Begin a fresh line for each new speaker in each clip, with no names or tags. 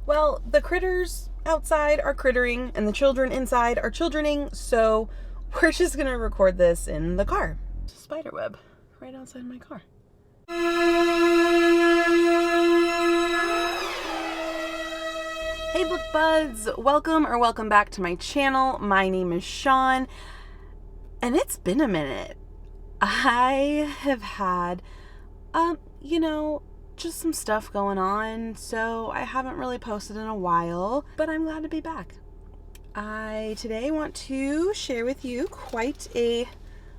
Well, the critters outside are crittering and the children inside are childrening, so we're just gonna record this in the car. Spiderweb right outside my car. Hey book buds, welcome back to my channel. My name is Sean, and it's been a minute. I have had, just some stuff going on, so I haven't really posted in a while, but I'm glad to be back. I today want to share with you quite a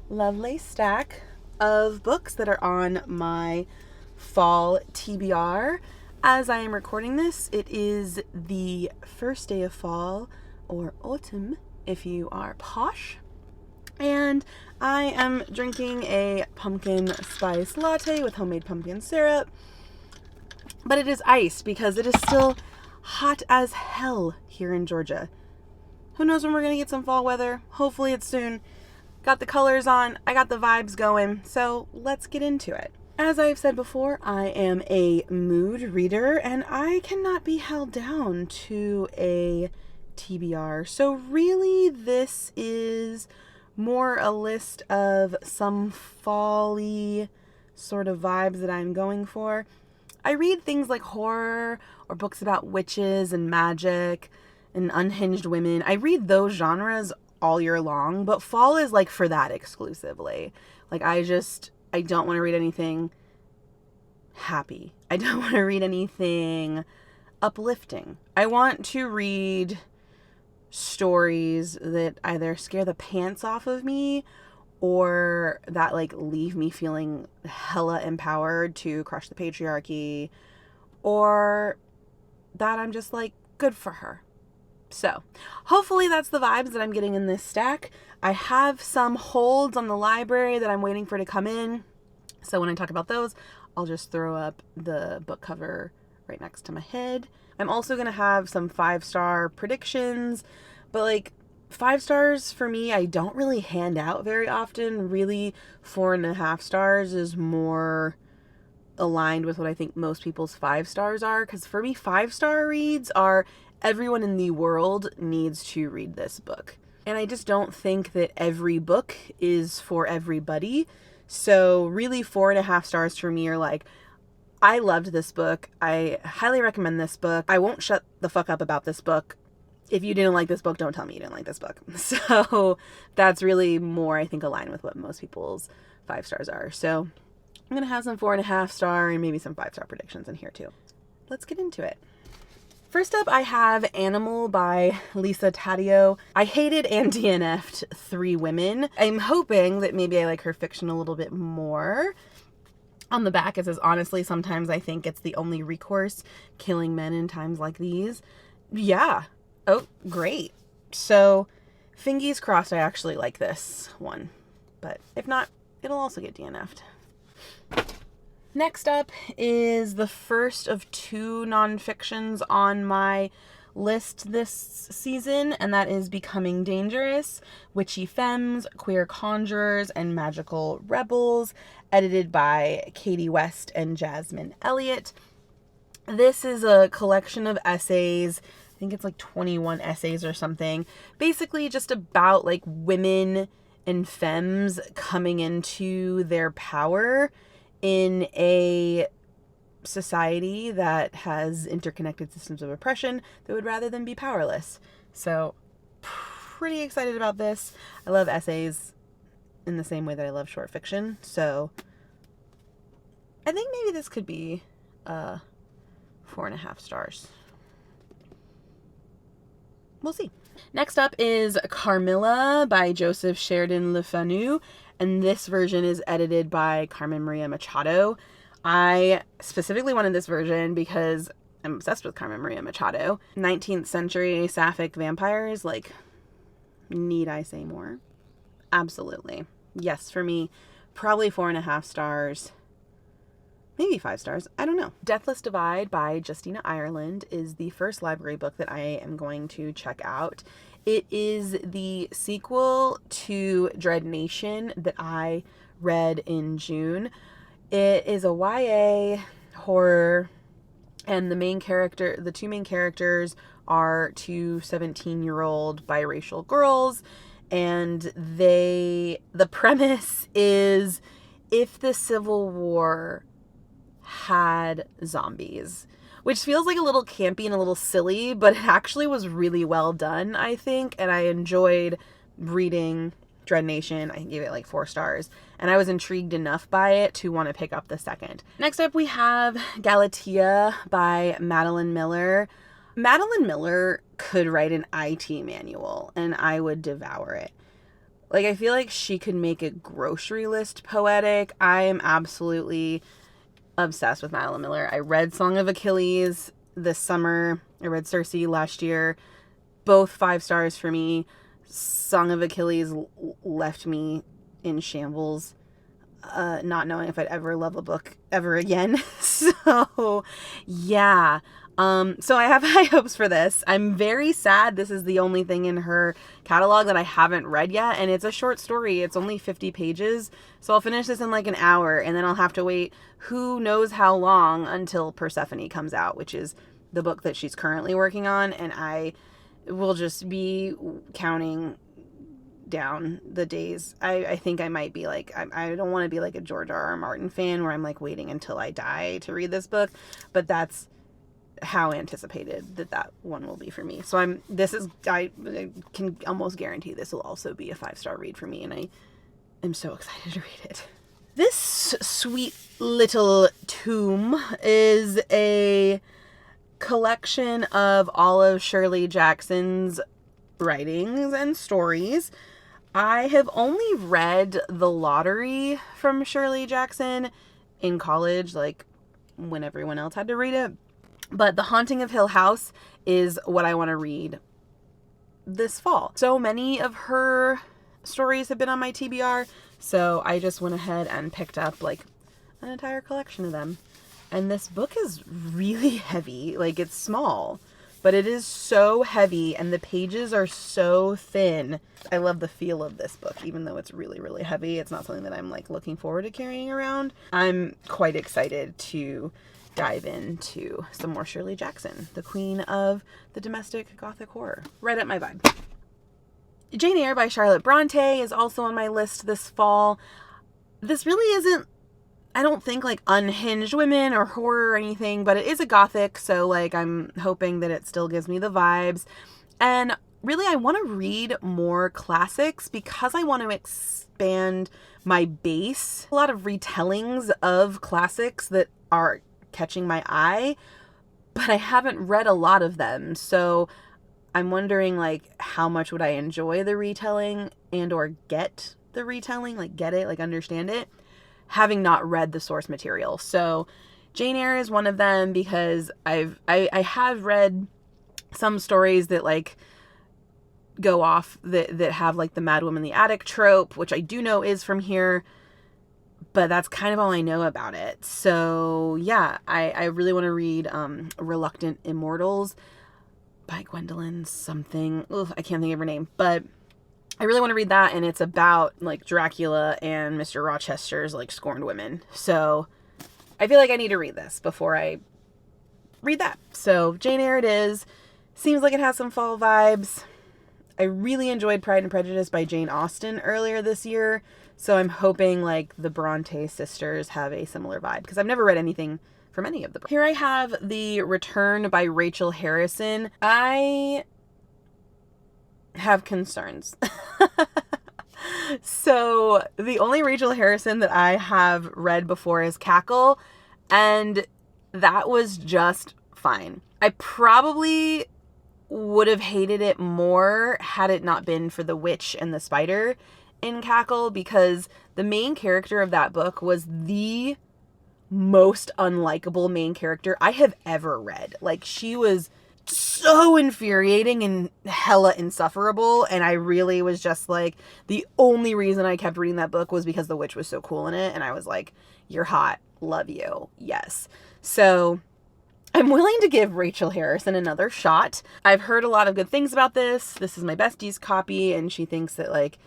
lovely stack of books that are on my fall TBR. As I am recording this, it is the first day of fall, or autumn if you are posh, and I am drinking a pumpkin spice latte with homemade pumpkin syrup. But it is iced because it is still hot as hell here in Georgia. Who knows when we're going to get some fall weather? Hopefully it's soon. Got the colors on, I got the vibes going, so let's get into it. As I've said before, I am a mood reader and I cannot be held down to a TBR. So really this is more a list of some fall-y sort of vibes that I'm going for. I read things like horror or books about witches and magic and unhinged women. I read those genres all year long, but fall is like for that exclusively. Like I don't want to read anything happy. I don't want to read anything uplifting. I want to read stories that either scare the pants off of me or that like leave me feeling hella empowered to crush the patriarchy, or that I'm just like, good for her. So hopefully that's the vibes that I'm getting in this stack. I have some holds on the library that I'm waiting for to come in, so when I talk about those, I'll just throw up the book cover right next to my head. I'm also gonna have some 5-star predictions, but like 5 stars for me, I don't really hand out very often. Really, 4.5 stars is more aligned with what I think most people's 5 stars are. Because for me, 5-star reads are everyone in the world needs to read this book. And I just don't think that every book is for everybody. So really 4.5 stars for me are like, I loved this book. I highly recommend this book. I won't shut the fuck up about this book. If you didn't like this book, don't tell me you didn't like this book. So that's really more, I think, aligned with what most people's 5 stars are. So I'm going to have some 4.5 star and maybe some 5-star predictions in here too. Let's get into it. First up, I have Animal by Lisa Taddeo. I hated and DNF'd 3 Women. I'm hoping that maybe I like her fiction a little bit more. On the back it says, honestly, sometimes I think it's the only recourse, killing men in times like these. Yeah. Oh, great. So, fingies crossed, I actually like this one. But if not, it'll also get DNF'd. Next up is the first of 2 nonfictions on my list this season, and that is Becoming Dangerous, Witchy Femmes, Queer Conjurers, and Magical Rebels, edited by Katie West and Jasmine Elliott. This is a collection of essays. I think it's like 21 essays or something, basically just about like women and femmes coming into their power in a society that has interconnected systems of oppression that would rather than be powerless. So pretty excited about this. I love essays in the same way that I love short fiction, so I think maybe this could be 4.5 stars. We'll see. Next up is Carmilla by Joseph Sheridan Le Fanu, and this version is edited by Carmen Maria Machado. I specifically wanted this version because I'm obsessed with Carmen Maria Machado. 19th century sapphic vampires, like, need I say more? Absolutely. Yes, for me, probably 4.5 stars. Maybe 5 stars. I don't know. Deathless Divide by Justina Ireland is the first library book that I am going to check out. It is the sequel to Dread Nation that I read in June. It is a YA horror. And the two main characters are two 17-year-old biracial girls. And the premise is if the Civil War had zombies, which feels like a little campy and a little silly, but it actually was really well done, I think. And I enjoyed reading Dread Nation. I gave it like 4 stars. And I was intrigued enough by it to want to pick up the second. Next up, we have Galatea by Madeline Miller. Madeline Miller could write an IT manual and I would devour it. Like, I feel like she could make a grocery list poetic. I am absolutely obsessed with Madeline Miller. I read Song of Achilles this summer. I read Circe last year. Both 5 stars for me. Song of Achilles left me in shambles, not knowing if I'd ever love a book ever again. So, yeah. So I have high hopes for this. I'm very sad this is the only thing in her catalog that I haven't read yet, and it's a short story. It's only 50 pages, so I'll finish this in like an hour, and then I'll have to wait who knows how long until Persephone comes out, which is the book that she's currently working on, and I will just be counting down the days. I think I might be like, I don't want to be like a George R.R. Martin fan where I'm like waiting until I die to read this book, but that's how anticipated that one will be for me. So I can almost guarantee this will also be a 5-star read for me, and I am so excited to read it. This sweet little tome is a collection of all of Shirley Jackson's writings and stories. I have only read The Lottery from Shirley Jackson in college, like when everyone else had to read it. But The Haunting of Hill House is what I want to read this fall. So many of her stories have been on my TBR, so I just went ahead and picked up like an entire collection of them. And this book is really heavy. Like, it's small, but it is so heavy and the pages are so thin. I love the feel of this book, even though it's really, really heavy. It's not something that I'm like looking forward to carrying around. I'm quite excited to dive into some more Shirley Jackson, the queen of the domestic gothic horror. Right up my vibe. Jane Eyre by Charlotte Bronte is also on my list this fall. This really isn't, I don't think, like unhinged women or horror or anything, but it is a gothic, so like I'm hoping that it still gives me the vibes. And really I want to read more classics because I want to expand my base. A lot of retellings of classics that are catching my eye, but I haven't read a lot of them, so I'm wondering like how much would I enjoy the retelling and or get the retelling, like get it, like understand it, having not read the source material. So Jane Eyre is one of them because I have read some stories that like go off that have like the Mad Woman in the Attic trope, which I do know is from here, but that's kind of all I know about it. So yeah, I really want to read Reluctant Immortals by Gwendolyn something. Ugh, I can't think of her name, but I really want to read that, and it's about like Dracula and Mr. Rochester's like scorned women. So I feel like I need to read this before I read that. So Jane Eyre it is. Seems like it has some fall vibes. I really enjoyed Pride and Prejudice by Jane Austen earlier this year, so I'm hoping like the Bronte sisters have a similar vibe, because I've never read anything from any of them. Here I have The Return by Rachel Harrison. I have concerns. So the only Rachel Harrison that I have read before is Cackle, and that was just fine. I probably would have hated it more had it not been for the witch and the spider in Cackle, because the main character of that book was the most unlikable main character I have ever read. Like, she was so infuriating and hella insufferable, and I really was just like, the only reason I kept reading that book was because the witch was so cool in it, and I was like, you're hot, love you, yes. So I'm willing to give Rachel Harrison another shot. I've heard a lot of good things about this. This is my bestie's copy, and she thinks that like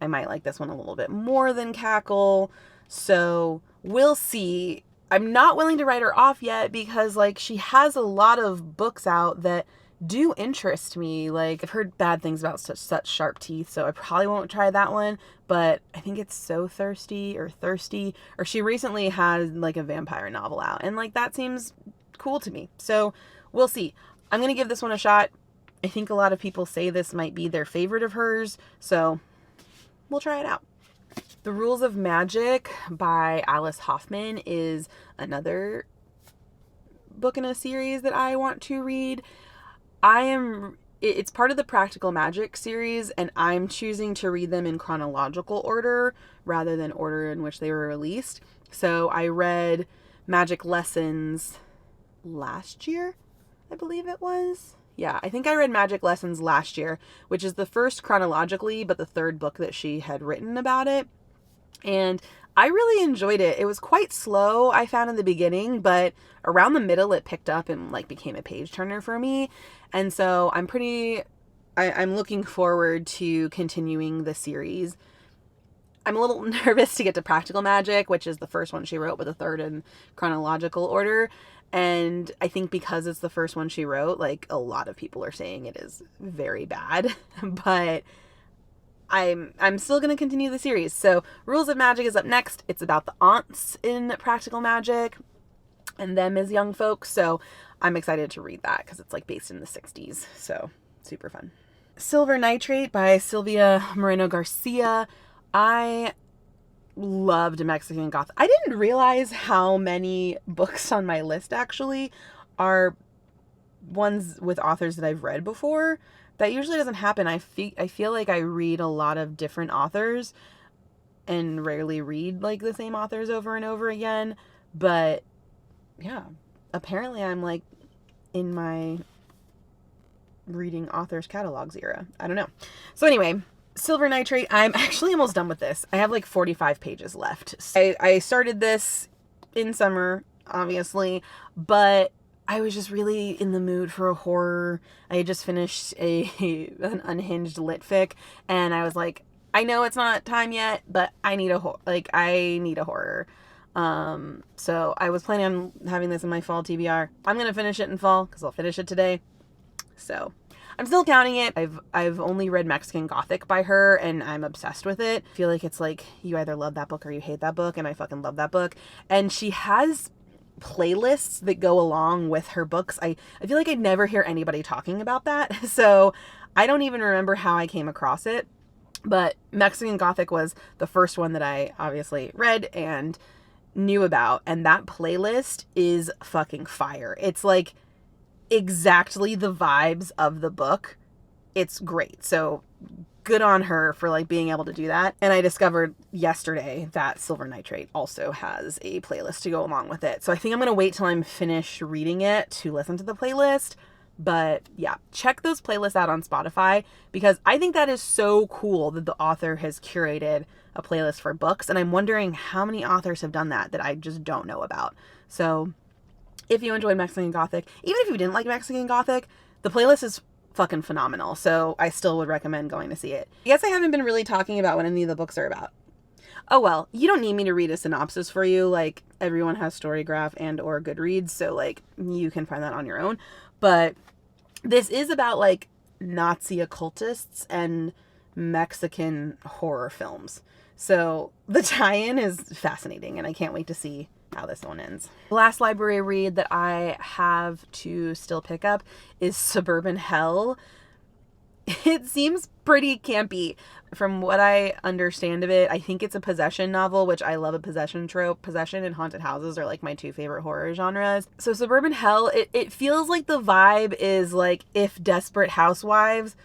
I might like this one a little bit more than Cackle. So we'll see. I'm not willing to write her off yet because like she has a lot of books out that do interest me. Like I've heard bad things about such sharp teeth, so I probably won't try that one, but I think it's So Thirsty, or she recently had like a vampire novel out, and like that seems cool to me. So we'll see. I'm going to give this one a shot. I think a lot of people say this might be their favorite of hers, so we'll try it out. The Rules of Magic by Alice Hoffman is another book in a series that I want to read. It's part of the Practical Magic series, and I'm choosing to read them in chronological order rather than order in which they were released. So I read Magic Lessons last year, I believe it was. Yeah, I think I read Magic Lessons last year, which is the first chronologically, but the third book that she had written about it. And I really enjoyed it. It was quite slow, I found in the beginning, but around the middle it picked up and like became a page turner for me. And so I'm looking forward to continuing the series. I'm a little nervous to get to Practical Magic, which is the first one she wrote, but the third in chronological order. And I think because it's the first one she wrote, like a lot of people are saying it is very bad, but I'm still going to continue the series. So Rules of Magic is up next. It's about the aunts in Practical Magic and them as young folks. So I'm excited to read that because it's like based in the 60s. So super fun. Silver Nitrate by Sylvia Moreno Garcia. I loved Mexican Gothic. I didn't realize how many books on my list actually are ones with authors that I've read before. That usually doesn't happen. I feel like I read a lot of different authors and rarely read like the same authors over and over again. But yeah, apparently I'm like in my reading authors catalogs era. I don't know. So anyway, Silver Nitrate, I'm actually almost done with this. I have like 45 pages left. I started this in summer, obviously, but I was just really in the mood for a horror. I had just finished an unhinged lit fic, and I was like, I know it's not time yet, but I need a horror. So I was planning on having this in my fall TBR. I'm gonna finish it in fall because I'll finish it today. So I'm still counting it. I've only read Mexican Gothic by her, and I'm obsessed with it. I feel like it's like you either love that book or you hate that book, and I fucking love that book. And she has playlists that go along with her books. I feel like I never hear anybody talking about that. So I don't even remember how I came across it. But Mexican Gothic was the first one that I obviously read and knew about. And that playlist is fucking fire. It's like exactly the vibes of the book. It's great. So good on her for like being able to do that. And I discovered yesterday that Silver Nitrate also has a playlist to go along with it. So I think I'm going to wait till I'm finished reading it to listen to the playlist. But yeah, check those playlists out on Spotify because I think that is so cool that the author has curated a playlist for books. And I'm wondering how many authors have done that I just don't know about. So if you enjoyed Mexican Gothic, even if you didn't like Mexican Gothic, the playlist is fucking phenomenal. So I still would recommend going to see it. I guess I haven't been really talking about what any of the books are about. Oh well, you don't need me to read a synopsis for you. Like everyone has Storygraph and or Goodreads, so like you can find that on your own. But this is about like Nazi occultists and Mexican horror films. So the tie-in is fascinating and I can't wait to see how this one ends. The last library read that I have to still pick up is Suburban Hell. It seems pretty campy. From what I understand of it, I think it's a possession novel, which I love a possession trope. Possession and haunted houses are like my two favorite horror genres. So Suburban Hell, it feels like the vibe is like if Desperate Housewives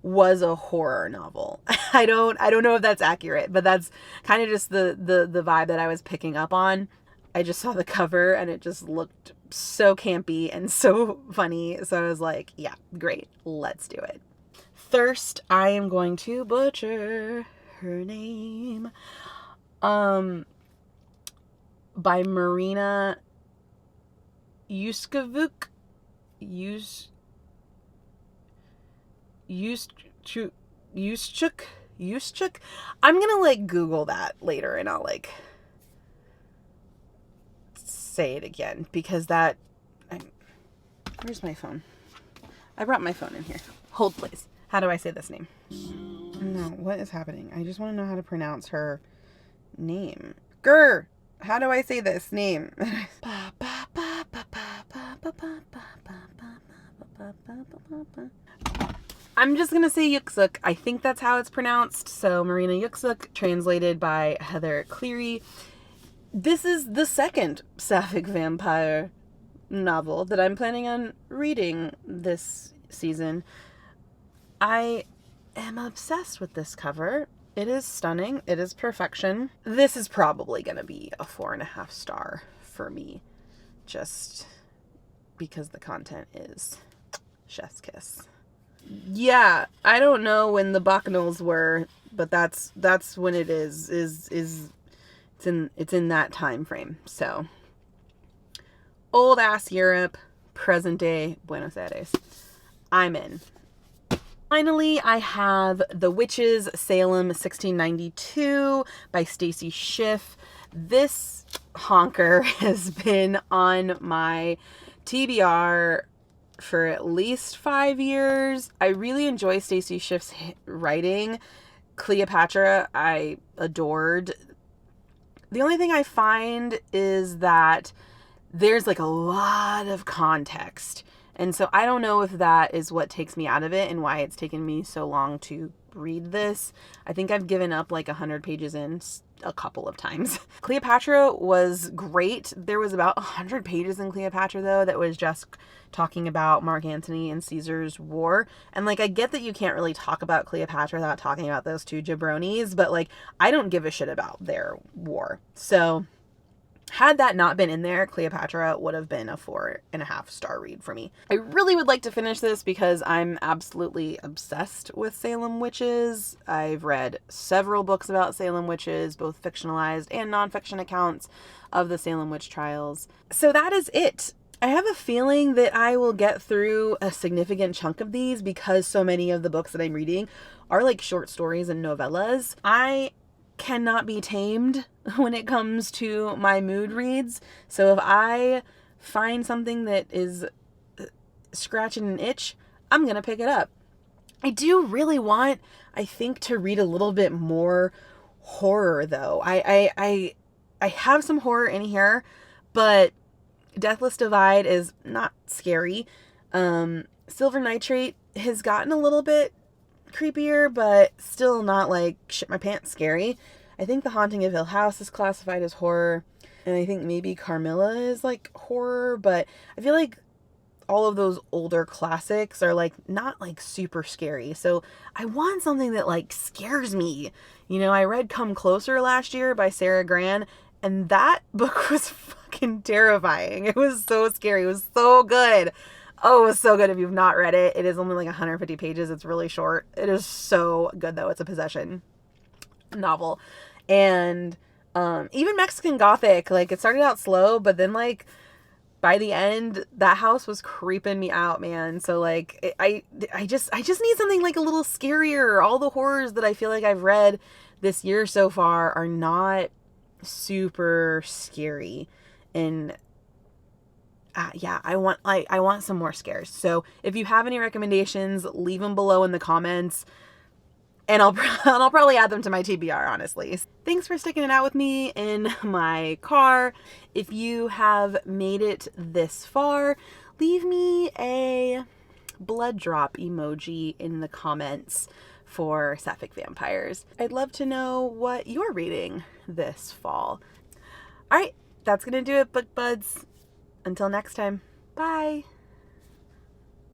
was a horror novel. I don't know if that's accurate, but that's kind of just the vibe that I was picking up on. I just saw the cover and it just looked so campy and so funny. So I was like, yeah, great. Let's do it. Thirst, I am going to butcher her name. By Marina Yuskavuk. Yuschuk. I'm gonna like Google that later and I'll like say it again because where's my phone? I brought my phone in here. Hold, please. How do I say this name? No, what is happening? I just want to know how to pronounce her name. Grr! How do I say this name? I'm just going to say Yuksuk. I think that's how it's pronounced. So Marina Yuksuk, translated by Heather Cleary. This is the second sapphic vampire novel that I'm planning on reading this season. I am obsessed with this cover. It is stunning. It is perfection. This is probably going to be a 4.5 star for me, just because the content is chef's kiss. Yeah, I don't know when the Bacchanals were, but that's when it is it's in that time frame. So old ass Europe, present day Buenos Aires. I'm in. Finally, I have The Witches, Salem, 1692 by Stacy Schiff. This honker has been on my TBR for at least 5 years. I really enjoy Stacy Schiff's writing. Cleopatra, I adored. The only thing I find is that there's like a lot of context. And so I don't know if that is what takes me out of it and why it's taken me so long to read this. I think I've given up like 100 pages in a couple of times. Cleopatra was great. There was about 100 pages in Cleopatra though that was just talking about Mark Antony and Caesar's war. And like I get that you can't really talk about Cleopatra without talking about those two jabronis, but like I don't give a shit about their war. So had that not been in there, Cleopatra would have been a 4.5 star read for me. I really would like to finish this because I'm absolutely obsessed with Salem witches. I've read several books about Salem witches, both fictionalized and nonfiction accounts of the Salem witch trials. So that is it. I have a feeling that I will get through a significant chunk of these because so many of the books that I'm reading are like short stories and novellas. I cannot be tamed when it comes to my mood reads. So if I find something that is scratching an itch, I'm going to pick it up. I do really want, I think, to read a little bit more horror though. I have some horror in here, but Deathless Divide is not scary. Silver Nitrate has gotten a little bit creepier, but still not like shit my pants scary. I think The Haunting of Hill House is classified as horror, and I think maybe Carmilla is like horror, but I feel like all of those older classics are like not like super scary. So I want something that like scares me. You know, I read Come Closer last year by Sarah Gran, and that book was fucking terrifying. It was so scary. It was so good. Oh, it was so good. If you've not read it, it is only like 150 pages. It's really short. It is so good though. It's a possession novel. And even Mexican Gothic, like it started out slow, but then like by the end, that house was creeping me out, man. So like I just need something like a little scarier. All the horrors that I feel like I've read this year so far are not super scary. And yeah, I want some more scares. So if you have any recommendations, leave them below in the comments, and I'll probably add them to my TBR, honestly. Thanks for sticking it out with me in my car. If you have made it this far, leave me a blood drop emoji in the comments for Sapphic Vampires. I'd love to know what you're reading this fall. All right, that's gonna do it, book buds. Until next time, bye.